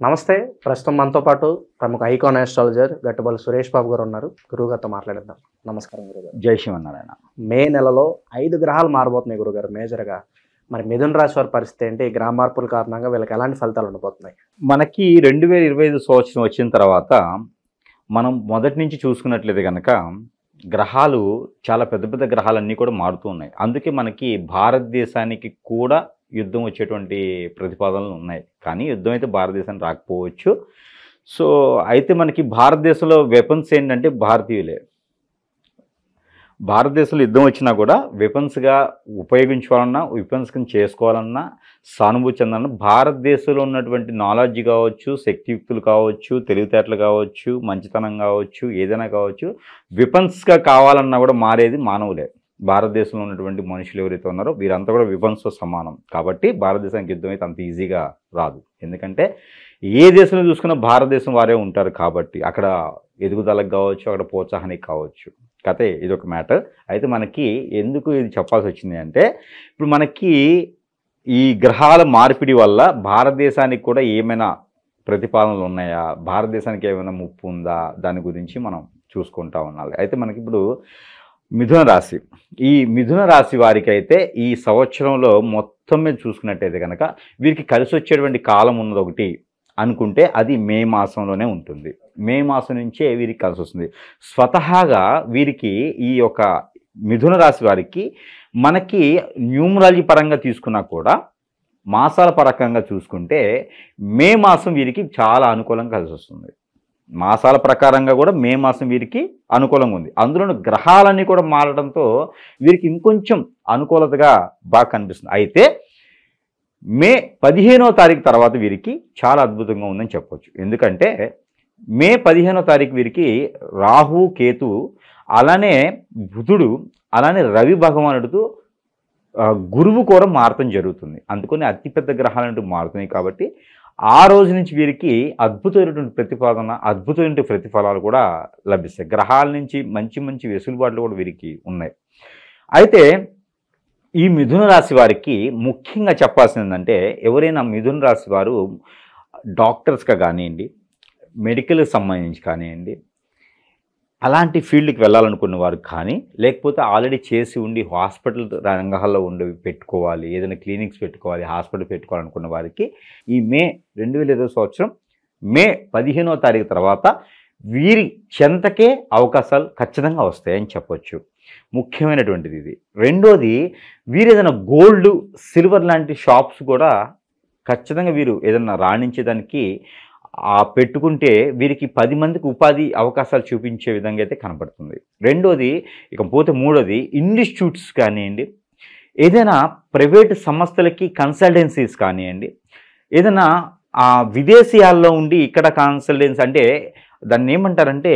నమస్తే. ప్రస్తుతం మనతో పాటు ప్రముఖ ఐకాన్ ఆస్ట్రాలజర్ గట్టుబల్లి సురేష్ బాబు గారు ఉన్నారు. గురువుగారితో మాట్లాడిద్దాం. నమస్కారం గురుగారు. జై శివనారాయణ. మే నెలలో 5 గ్రహాలు మారబోతున్నాయి గురుగారు మేజర్గా. మరి మిథున రాశి వారి పరిస్థితి ఏంటి? గ్రహ మార్పుల కారణంగా వీళ్ళకి ఎలాంటి ఫలితాలు ఉండబోతున్నాయి? మనకి 2025 సంవత్సరం వచ్చిన తర్వాత మనం మొదటి నుంచి చూసుకున్నట్లయితే కనుక గ్రహాలు చాలా పెద్ద పెద్ద గ్రహాలన్నీ కూడా మారుతూ ఉన్నాయి. అందుకే మనకి భారతదేశానికి కూడా యుద్ధం వచ్చేటువంటి ప్రతిపాదనలు ఉన్నాయి. కానీ యుద్ధం అయితే భారతదేశానికి రాకపోవచ్చు. సో అయితే మనకి భారతదేశంలో వెపన్స్ ఏంటంటే భారతీయులే. భారతదేశంలో యుద్ధం వచ్చినా కూడా వెపన్స్గా ఉపయోగించుకోవాలన్నా, వెపన్స్ కింద చేసుకోవాలన్నా, సానుభూతి చెందాలన్నా భారతదేశంలో ఉన్నటువంటి నాలెడ్జ్ కావచ్చు, శక్తియుక్తులు కావచ్చు, తెలివితేటలు కావచ్చు, మంచితనం కావచ్చు, ఏదైనా కావచ్చు, వెపన్స్గా కావాలన్నా కూడా మారేది మానవులే. భారతదేశంలో ఉన్నటువంటి మనుషులు ఎవరైతే ఉన్నారో వీరంతా కూడా వెపన్స్తో సమానం. కాబట్టి భారతదేశానికి యుద్ధం అయితే అంత ఈజీగా రాదు. ఎందుకంటే ఏ దేశంలో చూసుకున్నా భారతదేశం వారే ఉంటారు కాబట్టి అక్కడ ఎదుగుదలకు కావచ్చు, అక్కడ ప్రోత్సాహానికి కావచ్చు. కథే ఇది ఒక మ్యాటర్. అయితే మనకి ఎందుకు ఇది చెప్పాల్సి వచ్చింది అంటే, ఇప్పుడు మనకి ఈ గ్రహాల మార్పిడి వల్ల భారతదేశానికి కూడా ఏమైనా ప్రతిపాదనలు ఉన్నాయా, భారతదేశానికి ఏమైనా ముప్పు ఉందా, దాని గురించి మనం చూసుకుంటా ఉండాలి. అయితే మనకి ఇప్పుడు మిథున రాశి, ఈ మిథున రాశి వారికి అయితే ఈ సంవత్సరంలో మొత్తం మీద చూసుకున్నట్టయితే కనుక వీరికి కలిసి వచ్చేటువంటి కాలం ఉన్నది ఒకటి అనుకుంటే అది మే మాసంలోనే ఉంటుంది. మే మాసం నుంచే వీరికి కలిసి వస్తుంది. స్వతహాగా వీరికి ఈ యొక్క మిథున రాశి వారికి మనకి న్యూమరాలజీ పరంగా తీసుకున్నా కూడా మాసాల పరంగా చూసుకుంటే మే మాసం వీరికి చాలా అనుకూలంగా కలిసి వస్తుంది. మాసాల ప్రకారంగా కూడా మే మాసం వీరికి అనుకూలంగా ఉంది. అందులోని గ్రహాలన్నీ కూడా మారడంతో వీరికి ఇంకొంచెం అనుకూలతగా బాగా కనిపిస్తుంది. అయితే మే 15వ తారీఖు తర్వాత వీరికి చాలా అద్భుతంగా ఉందని చెప్పవచ్చు. ఎందుకంటే మే 15వ తారీఖు వీరికి రాహు, కేతు, అలానే బుధుడు, అలానే రవి భగవానుడితో గురువు కూడా మారటం జరుగుతుంది. అందుకని అతిపెద్ద గ్రహాలంటూ మారుతున్నాయి. కాబట్టి ఆ రోజు నుంచి వీరికి అద్భుతమైనటువంటి ప్రతిపాదన, అద్భుతమైన ప్రతిఫలాలు కూడా లభిస్తాయి. గ్రహాల నుంచి మంచి మంచి వెసులుబాట్లు కూడా వీరికి ఉన్నాయి. అయితే ఈ మిథున రాశి వారికి ముఖ్యంగా చెప్పాల్సింది ఏంటంటే, ఎవరైనా మిథున రాశి వారు డాక్టర్స్గా కానివ్వండి, మెడికల్కి సంబంధించి కానివ్వండి, అలాంటి ఫీల్డ్కి వెళ్ళాలనుకున్న వారు కానీ, లేకపోతే ఆల్రెడీ చేసి ఉండి హాస్పిటల్ రంగాల్లో ఉండి పెట్టుకోవాలి, ఏదైనా క్లినిక్స్ పెట్టుకోవాలి, హాస్పిటల్ పెట్టుకోవాలనుకున్న వారికి ఈ మే 2020 సంవత్సరం మే 15వ తారీఖు తర్వాత వీరి చెంతకే అవకాశాలు ఖచ్చితంగా వస్తాయని చెప్పొచ్చు. ముఖ్యమైనటువంటిది ఇది. రెండోది, వీరు ఏదైనా గోల్డ్, సిల్వర్ లాంటి షాప్స్ కూడా ఖచ్చితంగా వీరు ఏదైనా రాణించేదానికి పెట్టుకుంటే వీరికి 10 మందికి ఉపాధి అవకాశాలు చూపించే విధంగా అయితే కనపడుతుంది. రెండోది, ఇకపోతే మూడోది, ఇన్స్టిట్యూట్స్ కానివ్వండి, ఏదైనా ప్రైవేట్ సంస్థలకి కన్సల్టెన్సీస్ కానివ్వండి, ఏదైనా విదేశీయాల్లో ఉండి ఇక్కడ కన్సల్టెన్సీ అంటే దాన్ని ఏమంటారంటే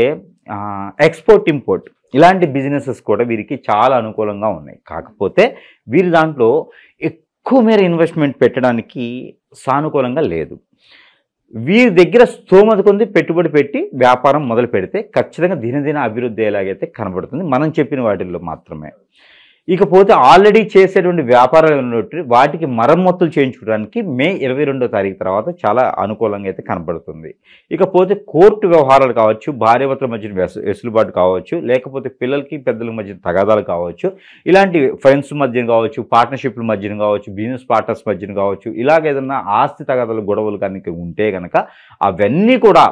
ఎక్స్పోర్ట్ ఇంపోర్ట్, ఇలాంటి బిజినెసెస్ కూడా వీరికి చాలా అనుకూలంగా ఉన్నాయి. కాకపోతే వీరి దాంట్లో ఎక్కువ మేర ఇన్వెస్ట్మెంట్ పెట్టడానికి సానుకూలంగా లేదు. వీరి దగ్గర స్తోమత కొంది పెట్టుబడి పెట్టి వ్యాపారం మొదలు పెడితే ఖచ్చితంగా దినదిన అభివృద్ధి ఎలాగైతే కనబడుతుంది మనం చెప్పిన వాటిల్లో మాత్రమే. ఇకపోతే ఆల్రెడీ చేసేటువంటి వ్యాపారాలు ఉన్నట్టు వాటికి మరమ్మతులు చేయించుకోవడానికి మే 22వ తారీఖు తర్వాత చాలా అనుకూలంగా అయితే కనబడుతుంది. ఇకపోతే కోర్టు వ్యవహారాలు కావచ్చు, భార్యాభర్తల మధ్య వెసులుబాటు కావచ్చు, లేకపోతే పిల్లలకి పెద్దల మధ్య తగాదాలు కావచ్చు, ఇలాంటి ఫ్రెండ్స్ మధ్యన కావచ్చు, పార్ట్నర్షిప్ల మధ్యన కావచ్చు, బిజినెస్ పార్ట్నర్స్ మధ్యన కావచ్చు, ఇలాగ ఏదన్నా ఆస్తి తగాదాలు, గొడవలు కనుక ఉంటే కనుక అవన్నీ కూడా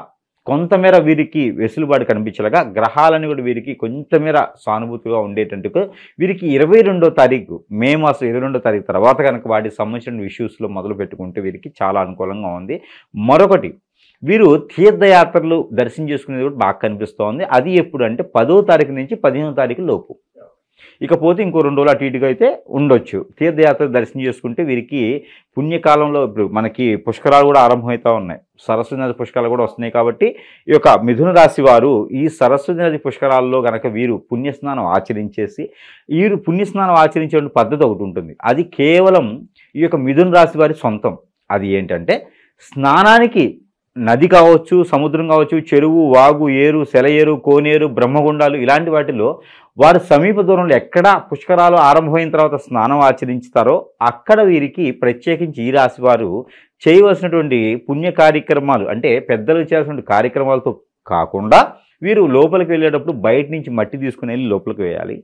కొంతమేర వీరికి వెసులుబాటు కనిపించేలాగా గ్రహాలని కూడా వీరికి కొంతమేర సానుభూతిగా ఉండేటట్టుగా వీరికి 22వ తారీఖు మే మాసం 22వ తారీఖు తర్వాత కనుక వాటికి సంబంధించిన ఇష్యూస్లో మొదలు పెట్టుకుంటే వీరికి చాలా అనుకూలంగా ఉంది. మరొకటి, వీరు తీర్థయాత్రలు దర్శనం చేసుకునేది కూడా బాగా కనిపిస్తోంది. అది ఎప్పుడు అంటే 10వ తారీఖు నుంచి 15వ తారీఖు లోపు. ఇకపోతే ఇంకో 2 రోజులు అటు ఇటుగా అయితే ఉండొచ్చు. తీర్థయాత్ర దర్శనం చేసుకుంటే వీరికి పుణ్యకాలంలో ఇప్పుడు మనకి పుష్కరాలు కూడా ఆరంభమవుతూ ఉన్నాయి. సరస్వతి నది పుష్కరాలు కూడా వస్తున్నాయి. కాబట్టి ఈ యొక్క మిథున రాశి వారు ఈ సరస్వతి నది పుష్కరాల్లో కనుక వీరు పుణ్యస్నానం ఆచరించేసి, వీరు పుణ్యస్నానం ఆచరించే పద్ధతి ఒకటి ఉంటుంది. అది కేవలం ఈ యొక్క మిథున రాశి వారి సొంతం. అది ఏంటంటే, స్నానానికి నది కావచ్చు, సముద్రం కావచ్చు, చెరువు, వాగు, ఏరు, సెలయేరు, కోనేరు, బ్రహ్మగుండాలు, ఇలాంటి వాటిలో వారు సమీప దూరంలో ఎక్కడ పుష్కరాలు ఆరంభమైన తర్వాత స్నానం ఆచరించుతారో అక్కడ వీరికి ప్రత్యేకించి ఈ రాశి వారు చేయవలసినటువంటి పుణ్య కార్యక్రమాలు అంటే పెద్దలు చేయాల్సినటువంటి కార్యక్రమాలతో కాకుండా వీరు లోపలికి వెళ్ళేటప్పుడు బయట నుంచి మట్టి తీసుకుని వెళ్ళి లోపలికి వేయాలి.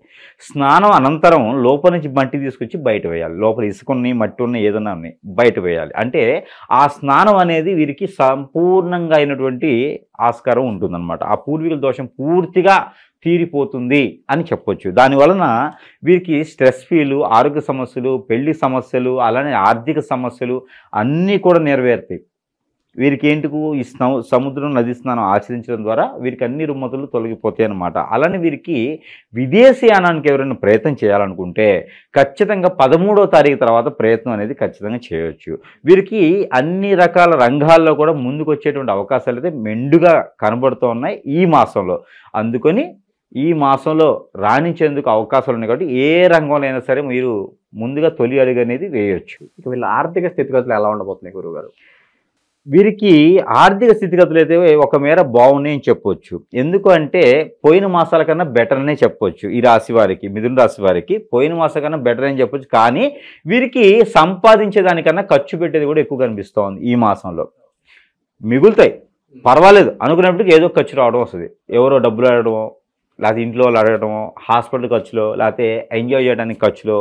స్నానం అనంతరం లోపల నుంచి మట్టి తీసుకొచ్చి బయట వేయాలి. లోపల ఇసుక ఉన్నాయి, మట్టి ఉన్నాయి, ఏదైనా ఉన్నాయి, బయట వేయాలి. అంటే ఆ స్నానం అనేది వీరికి సంపూర్ణంగా అయినటువంటి ఆస్కారం ఉంటుందన్నమాట. ఆ పూర్వీకుల దోషం పూర్తిగా తీరిపోతుంది అని చెప్పొచ్చు. దానివలన వీరికి స్ట్రెస్ ఫీలు, ఆరోగ్య సమస్యలు, పెళ్లి సమస్యలు, అలానే ఆర్థిక సమస్యలు అన్నీ కూడా నెరవేరుతాయి. వీరికి ఏంటికు ఈ సముద్రం, నది స్నానం ఆచరించడం ద్వారా వీరికి అన్ని రుమ్మతులు తొలగిపోతాయి అన్నమాట. అలానే వీరికి విదేశీయానానికి ఎవరైనా ప్రయత్నం చేయాలనుకుంటే ఖచ్చితంగా 13వ తారీఖు తర్వాత ప్రయత్నం అనేది ఖచ్చితంగా చేయవచ్చు. వీరికి అన్ని రకాల రంగాల్లో కూడా ముందుకు వచ్చేటువంటి అవకాశాలు అయితే మెండుగా కనబడుతూ ఉన్నాయి ఈ మాసంలో. అందుకని ఈ మాసంలో రాణించేందుకు అవకాశాలు ఉన్నాయి కాబట్టి ఏ రంగంలో అయినా సరే మీరు ముందుగా తొలి అడుగు అనేది వేయొచ్చు. ఇక వీళ్ళ ఆర్థిక స్థితిగతులు ఎలా ఉండబోతున్నాయి గురువుగారు? వీరికి ఆర్థిక స్థితిగతులు అయితే ఒక మేర బాగున్నాయని చెప్పొచ్చు. ఎందుకు అంటే పోయిన మాసాల కన్నా బెటర్ అనే చెప్పొచ్చు. ఈ రాశి వారికి, మిథున రాశి వారికి పోయిన మాసం కన్నా బెటర్ అని చెప్పొచ్చు. కానీ వీరికి సంపాదించేదానికన్నా ఖర్చు పెట్టేది కూడా ఎక్కువ కనిపిస్తోంది ఈ మాసంలో. మిగులుతాయి పర్వాలేదు అనుకున్నప్పటికీ ఏదో ఖర్చు రావడం వస్తుంది. ఎవరో డబ్బులు అడగడమో, లేకపోతే ఇంట్లో వాళ్ళు అడగడమో, హాస్పిటల్ ఖర్చులో, లేకపోతే ఎంజాయ్ చేయడానికి ఖర్చులో,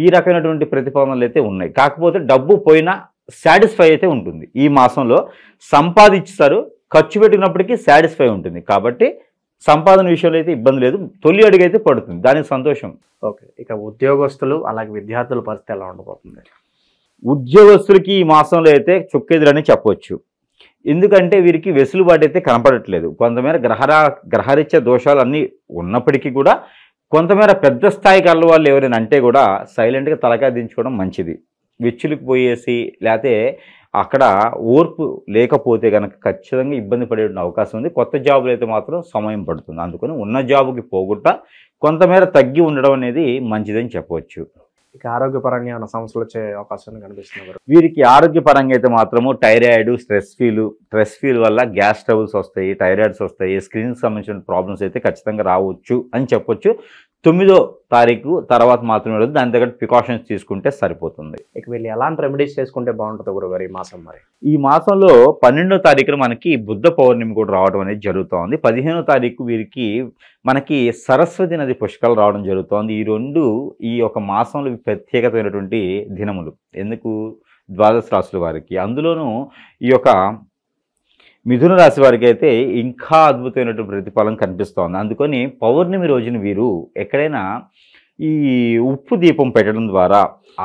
ఈ రకమైనటువంటి ప్రతిపాదనలు అయితే ఉన్నాయి. కాకపోతే డబ్బు పోయినా సాటిస్ఫై అయితే ఉంటుంది. ఈ మాసంలో సంపాదిస్తారు, ఖర్చు పెట్టినప్పటికీ సాటిస్ఫై ఉంటుంది. కాబట్టి సంపాదన విషయంలో అయితే ఇబ్బంది లేదు. తొలి అడుగు అయితే పడుతుంది, దానికి సంతోషం. ఓకే, ఇక ఉద్యోగస్తులు అలాగే విద్యార్థుల పరిస్థితి ఎలా ఉండబోతుంది? ఉద్యోగస్తులకి ఈ మాసంలో అయితే చుక్కెదురని చెప్పవచ్చు. ఎందుకంటే వీరికి వెసులుబాటు అయితే కనపడట్లేదు. కొంతమేర గ్రహరీత్యా దోషాలు అన్నీ ఉన్నప్పటికీ కూడా కొంతమేర పెద్ద స్థాయికి వెళ్ళ వాళ్ళు ఎవరైనా అంటే కూడా సైలెంట్గా తలకాయ దించుకోవడం మంచిది. విచ్చులకు పోయేసి లేకపోతే అక్కడ ఓర్పు లేకపోతే కనుక ఖచ్చితంగా ఇబ్బంది పడే అవకాశం ఉంది. కొత్త జాబులు అయితే మాత్రం సమయం పడుతుంది. అందుకని ఉన్న జాబుకి పోగొట్ట కొంతమేర తగ్గి ఉండడం అనేది మంచిదని చెప్పవచ్చు. ఇక ఆరోగ్యపరంగా ఏమైనా సమస్యలు వచ్చే అవకాశం కనిపిస్తున్నారు? వీరికి ఆరోగ్యపరంగా అయితే మాత్రము థైరాయిడ్, స్ట్రెస్ ఫీల్ వల్ల గ్యాస్ ట్రబుల్స్ వస్తాయి, థైరాయిడ్స్ వస్తాయి, స్క్రీన్కి సంబంధించిన ప్రాబ్లమ్స్ అయితే ఖచ్చితంగా రావచ్చు అని చెప్పొచ్చు. 9వ తారీఖు తర్వాత మాత్రమే దాని దగ్గర ప్రికాషన్స్ తీసుకుంటే సరిపోతుంది. ఇక వీళ్ళు ఎలాంటి రెమెడీస్ చేసుకుంటే బాగుంటుంది గురుగారు ఈ మాసం? మరి ఈ మాసంలో 12వ తారీఖున మనకి బుద్ధ పౌర్ణమి కూడా రావడం అనేది జరుగుతోంది. 15వ తారీఖు వీరికి మనకి సరస్వతి నది పుష్కరాలు రావడం జరుగుతోంది. ఈ రెండు ఈ ఒక మాసంలో ప్రత్యేకమైనటువంటి దినములు. ఎందుకు? ద్వాదశ రాశుల వారికి, అందులోనూ ఈ యొక్క మిథున రాశి వారికి అయితే ఇంకా అద్భుతమైనటువంటి ప్రతిఫలం కనిపిస్తోంది. అందుకని పౌర్ణమి రోజున వీరు ఎక్కడైనా ఈ ఉప్పు దీపం పెట్టడం ద్వారా,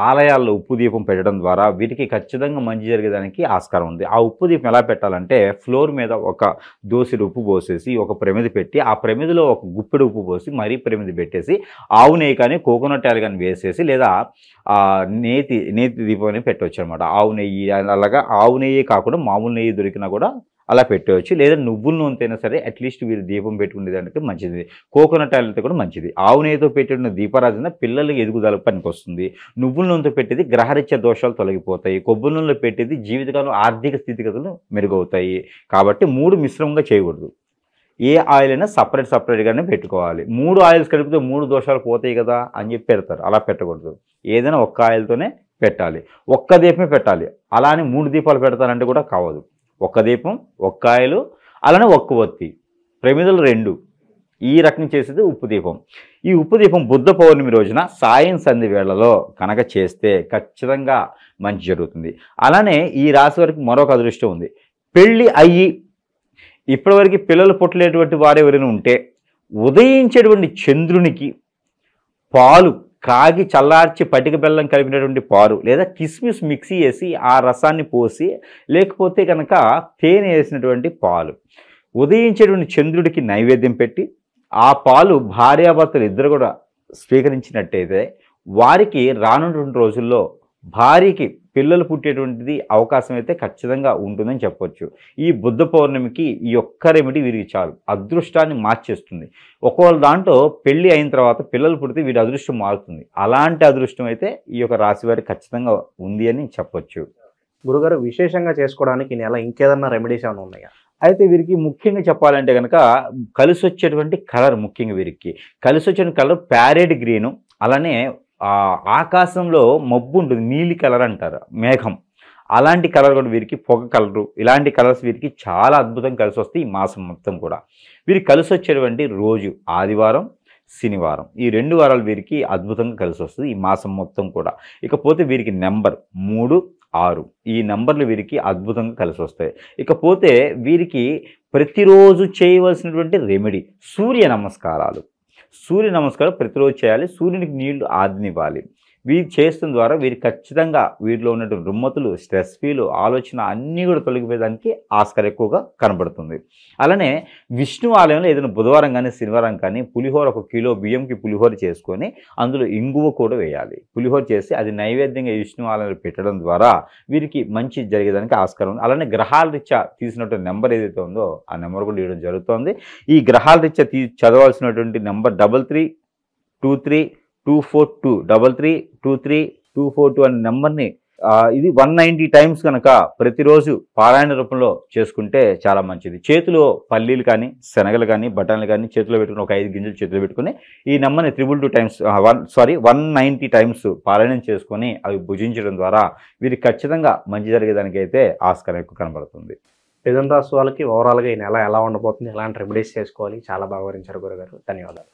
ఆలయాల్లో ఉప్పు దీపం పెట్టడం ద్వారా వీరికి ఖచ్చితంగా మంచి జరిగేదానికి ఆస్కారం ఉంది. ఆ ఉప్పు దీపం ఎలా పెట్టాలంటే ఫ్లోర్ మీద ఒక దోసెడు ఉప్పు పోసేసి ఒక ప్రమిది పెట్టి ఆ ప్రమిదిలో ఒక గుప్పెడు ఉప్పు పోసి మరీ ప్రమిది పెట్టేసి ఆవు నెయ్యి కానీ కోకోనట్ ఆయిల్ కానీ వేసేసి లేదా నేతి దీపం అని పెట్టవచ్చు అనమాట. ఆవు నెయ్యి అలాగా ఆవు నెయ్యి కాకుండా మామూలు నెయ్యి దొరికినా కూడా అలా పెట్టవచ్చు. లేదా నువ్వుల నూనె అయినా సరే అట్లీస్ట్ వీరు దీపం పెట్టుకునేదానికి మంచిది. కోకోనట్ ఆయిల్ అయితే కూడా మంచిది. ఆవు నెయ్యితో పెట్టిన దీపారాధన పిల్లలకి ఎదుగుదల పనికి వస్తుంది. నువ్వుల నూనెతో పెట్టేది గ్రహరీత్యా దోషాలు తొలగిపోతాయి. కొబ్బరి నూనెలో పెట్టేది జీవితకాలం ఆర్థిక స్థితిగతులు మెరుగవుతాయి. కాబట్టి 3 మిశ్రమంగా చేయకూడదు. ఏ ఆయిల్ అయినా సపరేట్గానే పెట్టుకోవాలి. 3 ఆయిల్స్ కలిపితే 3 దోషాలు పోతాయి కదా అని చెప్పి పెడతారు. అలా పెట్టకూడదు. ఏదైనా ఒక్క ఆయిల్తోనే పెట్టాలి. ఒక్క దీపమే పెట్టాలి. అలా అని 3 దీపాలు పెడతానంటే కూడా కావదు. ఒక్క దీపం, ఒక్క ఆయిలు, అలానే ఒక్క ఒత్తి, ప్రమిదలు 2, ఈ రకం చేసేది ఉప్పు దీపం. ఈ ఉప్పు దీపం బుద్ధ పౌర్ణమి రోజున సాయం సంధి వేళలో కనుక చేస్తే ఖచ్చితంగా మంచి జరుగుతుంది. అలానే ఈ రాశి వారికి మరొక అదృష్టం ఉంది. పెళ్ళి అయ్యి ఇప్పటివరకు పిల్లలు పుట్టలేటువంటి వారు ఎవరైనా ఉంటే ఉదయించేటువంటి చంద్రునికి పాలు కాగి చల్లార్చి పటిక బెల్లం కలిపినటువంటి పాలు లేదా కిస్మిస్ మిక్సీ వేసి ఆ రసాన్ని పోసి లేకపోతే కనుక తేనె వేసినటువంటి పాలు ఉదయించేటువంటి చంద్రుడికి నైవేద్యం పెట్టి ఆ పాలు భార్యాభర్తలు ఇద్దరు కూడా స్వీకరించినట్టయితే వారికి రానున్నటువంటి రోజుల్లో భార్యకి పిల్లలు పుట్టేటువంటిది అవకాశం అయితే ఖచ్చితంగా ఉంటుందని చెప్పొచ్చు. ఈ బుద్ధ పౌర్ణమికి ఈ ఒక్క రెమెడీ వీరికి చాలు, అదృష్టాన్ని మార్చేస్తుంది. ఒకవేళ దాంట్లో పెళ్లి అయిన తర్వాత పిల్లలు పుడితే వీరి అదృష్టం మారుతుంది. అలాంటి అదృష్టం అయితే ఈ యొక్క రాశి వారికి ఖచ్చితంగా ఉంది అని చెప్పొచ్చు. గురుగారు, విశేషంగా చేసుకోవడానికి ఈ నెల ఇంకేదన్నా రెమెడీస్ ఏమైనా ఉన్నాయా? అయితే వీరికి ముఖ్యంగా చెప్పాలంటే కనుక కలిసి వచ్చేటువంటి కలర్, ముఖ్యంగా వీరికి కలిసి వచ్చే కలర్ ప్యారెట్ గ్రీను, అలానే ఆకాశంలో మబ్బు ఉంటుంది, నీలి కలర్ అంటారు, మేఘం, అలాంటి కలర్ కూడా వీరికి పొగ కలరు, ఇలాంటి కలర్స్ వీరికి చాలా అద్భుతంగా కలిసి వస్తాయి ఈ మాసం మొత్తం కూడా. వీరికి కలిసి వచ్చేటువంటి రోజు ఆదివారం, శనివారం, ఈ 2 వారాలు వీరికి అద్భుతంగా కలిసి వస్తుంది ఈ మాసం మొత్తం కూడా. ఇకపోతే వీరికి నెంబర్ 3, 6 ఈ నెంబర్లు వీరికి అద్భుతంగా కలిసి వస్తాయి. ఇకపోతే వీరికి ప్రతిరోజు చేయవలసినటువంటి రెమెడీ సూర్య నమస్కారాలు. సూర్య నమస్కారం ప్రతిరోజు చేయాలి. సూర్యునికి నీళ్లు ఆదినివ్వాలి. వీరు చేస్తున్న ద్వారా వీరు ఖచ్చితంగా వీరిలో ఉన్నటువంటి రుమ్మతులు, స్ట్రెస్ ఫీలు, ఆలోచన అన్నీ కూడా తొలగిపోయేదానికి ఆస్కారం ఎక్కువగా కనబడుతుంది. అలానే విష్ణు ఆలయంలో ఏదైనా బుధవారం కానీ శనివారం కానీ పులిహోర 1 కిలో బియ్యంకి పులిహోర చేసుకొని అందులో ఇంగువ కూడా వేయాలి. పులిహోర చేసి అది నైవేద్యంగా విష్ణు ఆలయంలో పెట్టడం ద్వారా వీరికి మంచి జరిగేదానికి ఆస్కారం ఉంది. అలానే గ్రహాల రీత్యా తీసినటువంటి నెంబర్ ఏదైతే ఉందో ఆ నెంబర్ కూడా ఇవ్వడం జరుగుతుంది. ఈ గ్రహాల రీత్యా చదవాల్సినటువంటి నెంబర్ 332324 332324 అనే నెంబర్ని ఇది 190 టైమ్స్ కనుక ప్రతిరోజు పారాయణ రూపంలో చేసుకుంటే చాలా మంచిది. చేతిలో పల్లీలు కానీ, శనగలు కానీ, బఠానీలు కానీ చేతిలో పెట్టుకుని ఒక 5 గింజలు చేతిలో పెట్టుకుని ఈ నెంబర్ని 222 టైమ్స్ 190 టైమ్స్ పారాయణం చేసుకొని అవి భుజించడం ద్వారా వీరికి ఖచ్చితంగా మంచి జరిగేదానికైతే ఆస్కారం ఎక్కువ కనబడుతుంది. మిథున రాశి వాళ్ళకి ఓవరాల్గా ఈ నెల ఎలా ఉండబోతుంది, ఎలాంటి రెమెడీస్ చేసుకోవాలి, చాలా బాగా వివరించారు గురుగారు. ధన్యవాదాలు.